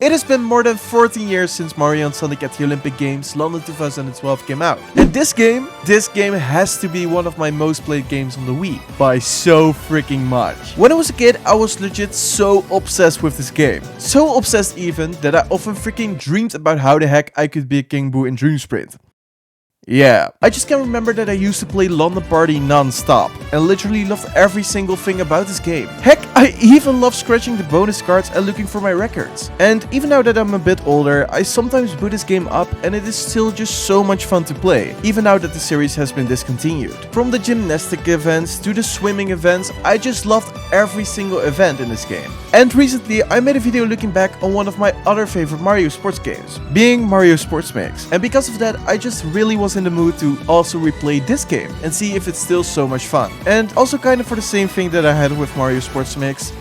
It has been more than 14 years since Mario and Sonic at the Olympic Games London 2012 came out. And this game has to be one of my most played games on the Wii, by so freaking much. When I was a kid, I was legit so obsessed with this game. So obsessed even that I often freaking dreamed about how the heck I could be a King Boo in Dream Sprint. Yeah, I just can remember that I used to play London Party non-stop and literally loved every single thing about this game. Heck, I even love scratching the bonus cards and looking for my records. And even now that I'm a bit older, I sometimes boot this game up and it is still just so much fun to play, even now that the series has been discontinued. From the gymnastic events to the swimming events, I just loved every single event in this game. And recently, I made a video looking back on one of my other favorite Mario sports games, being Mario Sports Mix. And because of that, I just really was in the mood to also replay this game and see if it's still so much fun. And also kind of for the same thing that I had with Mario Sports Mix,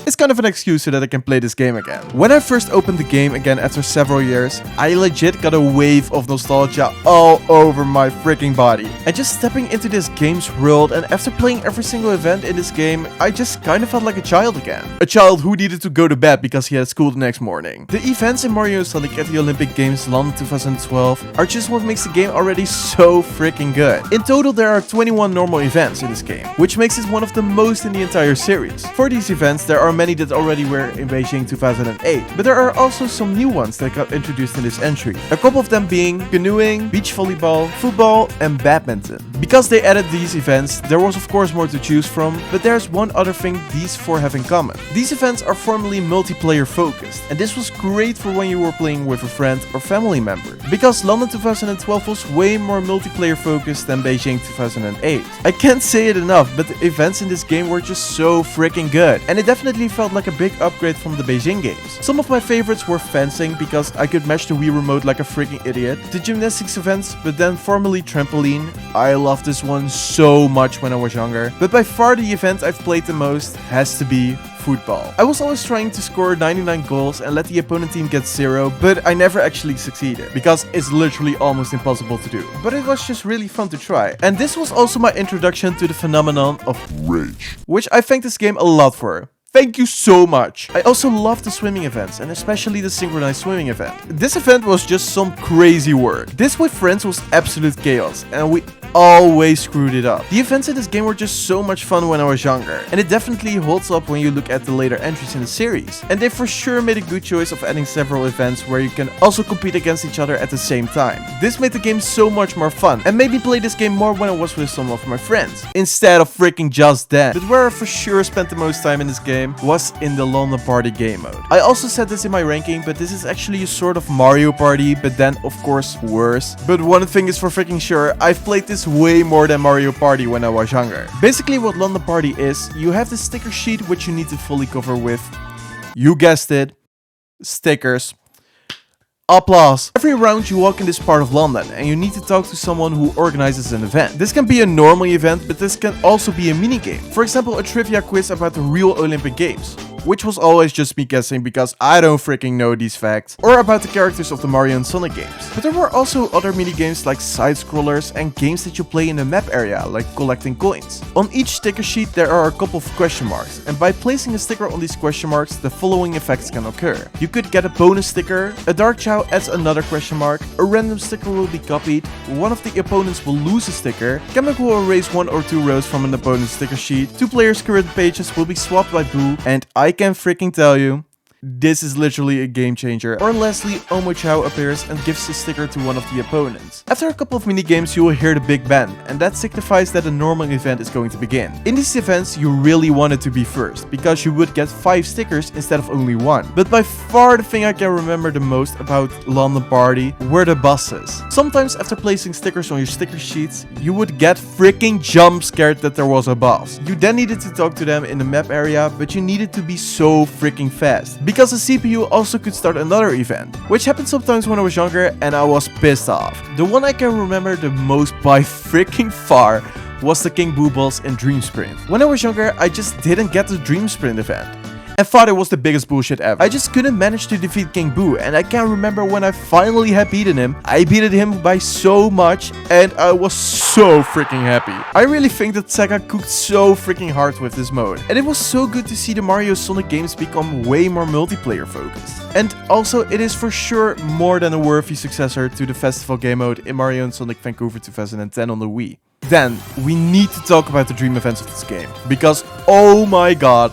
it's kind of an excuse so that I can play this game again. When I first opened the game again after several years, I legit got a wave of nostalgia all over my freaking body. And just stepping into this game's world, and after playing every single event in this game, I just kind of felt like a child again. A child who needed to go to bed because he had school the next morning. The events in Mario and Sonic at the Olympic Games London 2012 are just what makes the game already so freaking good. In total, there are 21 normal events in this game, which makes it one of the most in the entire series. For these events, there are many that already were in Beijing 2008, but there are also some new ones that got introduced in this entry. A couple of them being canoeing, beach volleyball, football, and badminton. Because they added these events, there was of course more to choose from, but there's one other thing these four have in common. These events are formally multiplayer focused, and this was great for when you were playing with a friend or family member. Because London 2012 was way more multiplayer focused than Beijing 2008. I can't say it enough, but the events in this game were just so freaking good, and it definitely felt like a big upgrade from the Beijing games. Some of my favorites were fencing, because I could mash the Wii remote like a freaking idiot, the gymnastics events, but then formerly trampoline. I loved this one so much when I was younger, but by far the event I've played the most has to be football. I was always trying to score 99 goals and let the opponent team get 0, but I never actually succeeded, because it's literally almost impossible to do. But it was just really fun to try. And this was also my introduction to the phenomenon of rage, which I thank this game a lot for. Thank you so much. I also love the swimming events, and especially the synchronized swimming event. This event was just some crazy work. This with friends was absolute chaos, and we always screwed it up. The events in this game were just so much fun when I was younger, and it definitely holds up when you look at the later entries in the series. And they for sure made a good choice of adding several events where you can also compete against each other at the same time. This made the game so much more fun, and made me play this game more when I was with some of my friends, instead of freaking Just Dance. But where I for sure spent the most time in this game was in the London Party game mode. I also said this in my ranking, but this is actually a sort of Mario Party, but then of course worse. But one thing is for freaking sure, I've played this way more than Mario Party when I was younger. Basically what London Party is, you have the sticker sheet which you need to fully cover with, you guessed it, stickers. Applause. Every round you walk in this part of London and you need to talk to someone who organizes an event. This can be a normal event, but this can also be a minigame. For example, a trivia quiz about the real Olympic Games, which was always just me guessing because I don't freaking know these facts, or about the characters of the Mario and Sonic games. But there were also other minigames like side-scrollers and games that you play in the map area, like collecting coins. On each sticker sheet there are a couple of question marks, and by placing a sticker on these question marks, the following effects can occur. You could get a bonus sticker, a Dark Chow adds another question mark, a random sticker will be copied, one of the opponents will lose a sticker, Kamek will erase 1 or 2 rows from an opponent's sticker sheet, 2 players' current pages will be swapped by Boo, and I can freaking tell you, this is literally a game changer. Or lastly, Omo Chow appears and gives a sticker to one of the opponents. After a couple of minigames you will hear the big band, and that signifies that a normal event is going to begin. In these events you really wanted to be first, because you would get 5 stickers instead of only 1. But by far the thing I can remember the most about London Party were the bosses. Sometimes after placing stickers on your sticker sheets, you would get freaking jump scared that there was a boss. You then needed to talk to them in the map area, but you needed to be so freaking fast, because the CPU also could start another event, which happened sometimes when I was younger and I was pissed off. The one I can remember the most by freaking far was the King Boo boss in Dream Sprint. When I was younger, I just didn't get the Dream Sprint event. and thought it was the biggest bullshit ever. I just couldn't manage to defeat King Boo, and I can't remember when I finally had beaten him. I beat him by so much, and I was so freaking happy. I really think that Sega cooked so freaking hard with this mode, and it was so good to see the Mario Sonic games become way more multiplayer focused. And also, it is for sure more than a worthy successor to the festival game mode in Mario and Sonic Vancouver 2010 on the Wii. Then, we need to talk about the dream events of this game, because oh my god,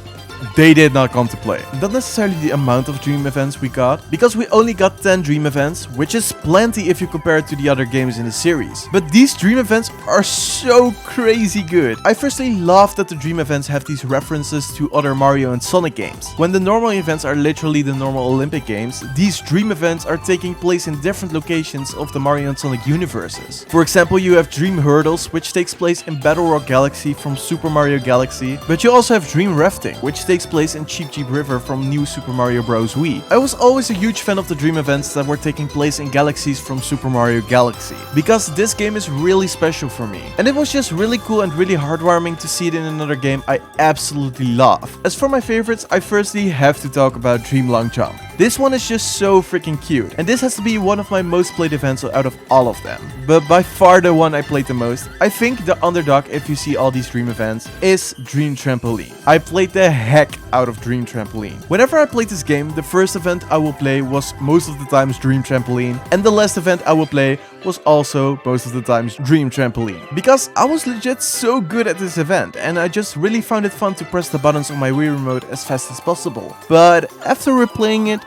they did not come to play. Not necessarily the amount of dream events we got, because we only got 10 dream events, which is plenty if you compare it to the other games in the series. But these dream events are so crazy good. I firstly love that the dream events have these references to other Mario and Sonic games. When the normal events are literally the normal Olympic games, these dream events are taking place in different locations of the Mario and Sonic universes. For example, you have Dream Hurdles, which takes place in Battle Rock Galaxy from Super Mario Galaxy, but you also have Dream Rafting, which takes place in Cheep Cheep River from New Super Mario Bros. Wii. I was always a huge fan of the dream events that were taking place in galaxies from Super Mario Galaxy, because this game is really special for me. And it was just really cool and really heartwarming to see it in another game I absolutely love. As for my favorites, I firstly have to talk about Dream Long Jump. This one is just so freaking cute, and this has to be one of my most played events out of all of them. But by far the one I played the most, I think the underdog if you see all these dream events, is Dream Trampoline. I played the heck out of Dream Trampoline. Whenever I played this game, the first event I will play was most of the times Dream Trampoline, and the last event I will play was also most of the times Dream Trampoline. Because I was legit so good at this event, and I just really found it fun to press the buttons on my Wii remote as fast as possible. But after replaying it,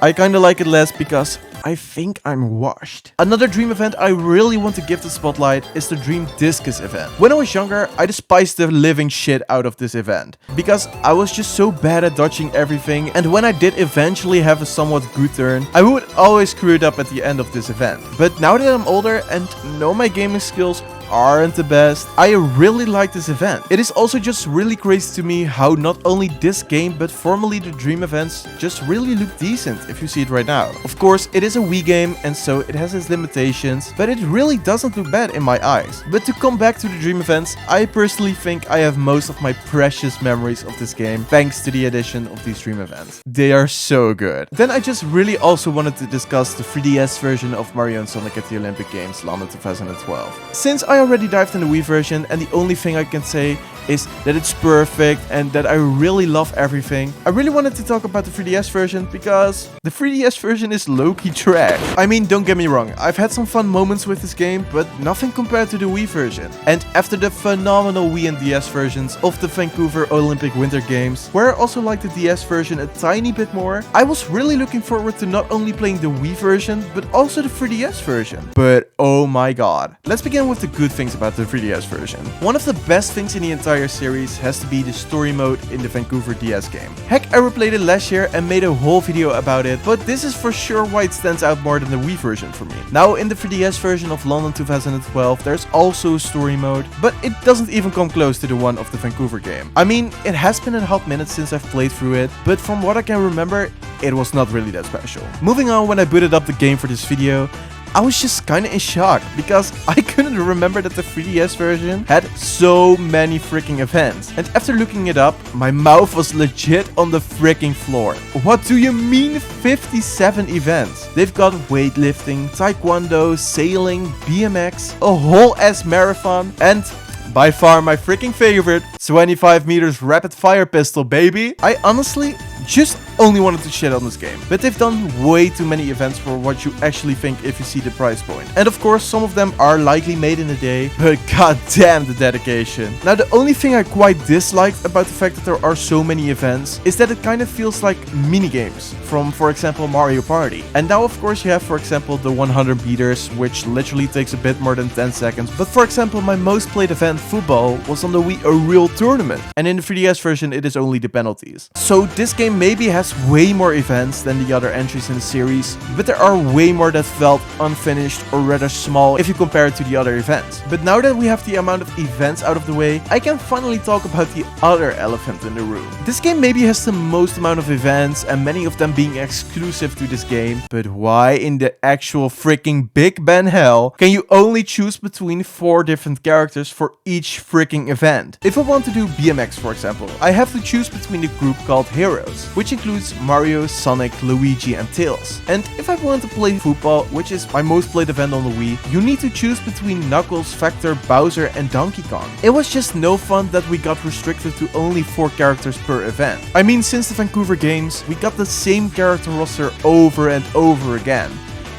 I kinda like it less because I think I'm washed. Another dream event I really want to give the spotlight is the Dream Discus event. When I was younger, I despised the living shit out of this event, because I was just so bad at dodging everything, and when I did eventually have a somewhat good turn, I would always screw it up at the end of this event. But now that I'm older and know my gaming skills aren't the best, I really like this event. It is also just really crazy to me how not only this game but formerly the dream events just really look decent if you see it right now. Of course, it is a Wii game and so it has its limitations, but it really doesn't look bad in my eyes. But to come back to the dream events, I personally think I have most of my precious memories of this game thanks to the addition of these dream events. They are so good. Then I just really also wanted to discuss the 3DS version of Mario and Sonic at the Olympic Games London 2012. Since I already dived in the Wii version, and the only thing I can say is that it's perfect and that I really love everything. I really wanted to talk about the 3DS version because the 3DS version is low-key trash. I mean, don't get me wrong, I've had some fun moments with this game, but nothing compared to the Wii version. And after the phenomenal Wii and DS versions of the Vancouver Olympic Winter Games, where I also like the DS version a tiny bit more, I was really looking forward to not only playing the Wii version, but also the 3DS version. But oh my god. Let's begin with the good things about the 3DS version. One of the best things in the entire series has to be the story mode in the Vancouver DS game. Heck, I replayed it last year and made a whole video about it, but this is for sure why it stands out more than the Wii version for me. Now in the 3DS version of London 2012, there's also a story mode, but it doesn't even come close to the one of the Vancouver game. I mean, it has been a hot minute since I've played through it, but from what I can remember, it was not really that special. Moving on, when I booted up the game for this video, I was just kinda in shock because I couldn't remember that the 3DS version had so many freaking events. And after looking it up, my mouth was legit on the freaking floor. What do you mean 57 events? They've got weightlifting, taekwondo, sailing, BMX, a whole ass marathon, and by far my freaking favorite, 25 meters rapid fire pistol, baby. I honestly just only wanted to shit on this game, but they've done way too many events for what you actually think if you see the price point. And of course, some of them are likely made in a day, but goddamn the dedication. Now, the only thing I quite disliked about the fact that there are so many events is that it kind of feels like mini-games from, for example, Mario Party. And now, of course, you have, for example, the 100 meters, which literally takes a bit more than 10 seconds. But for example, my most played event, football, was on the Wii a real tournament. And in the 3DS version, it is only the penalties. So this game maybe has has way more events than the other entries in the series, but there are way more that felt unfinished or rather small if you compare it to the other events. But now that we have the amount of events out of the way, I can finally talk about the other elephant in the room. This game maybe has the most amount of events and many of them being exclusive to this game, but why in the actual freaking Big Ben hell can you only choose between 4 different characters for each freaking event? If I want to do BMX, for example, I have to choose between the group called Heroes, which includes Mario, Sonic, Luigi and Tails. And if I want to play football, which is my most played event on the Wii, you need to choose between Knuckles, Vector, Bowser and Donkey Kong. It was just no fun that we got restricted to only 4 characters per event. I mean, since the Vancouver games, we got the same character roster over and over again.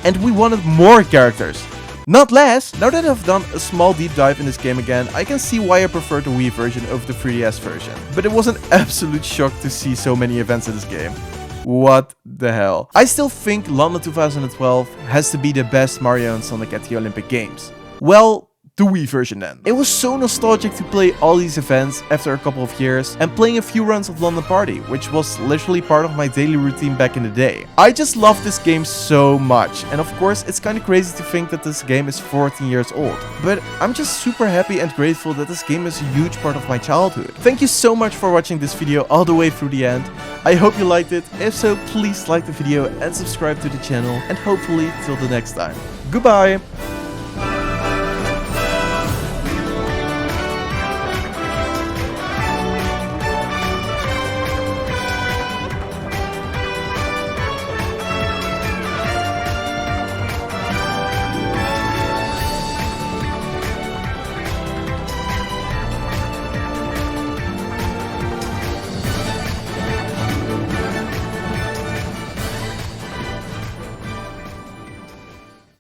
And we wanted more characters. Not less, now that I've done a small deep dive in this game again, I can see why I prefer the Wii version over the 3DS version. But it was an absolute shock to see so many events in this game. What the hell? I still think London 2012 has to be the best Mario and Sonic at the Olympic Games. Well, the Wii version then. It was so nostalgic to play all these events after a couple of years and playing a few runs of London Party, which was literally part of my daily routine back in the day. I just love this game so much, and of course it's kinda crazy to think that this game is 14 years old. But I'm just super happy and grateful that this game is a huge part of my childhood. Thank you so much for watching this video all the way through the end. I hope you liked it. If so, please like the video and subscribe to the channel, and hopefully till the next time. Goodbye!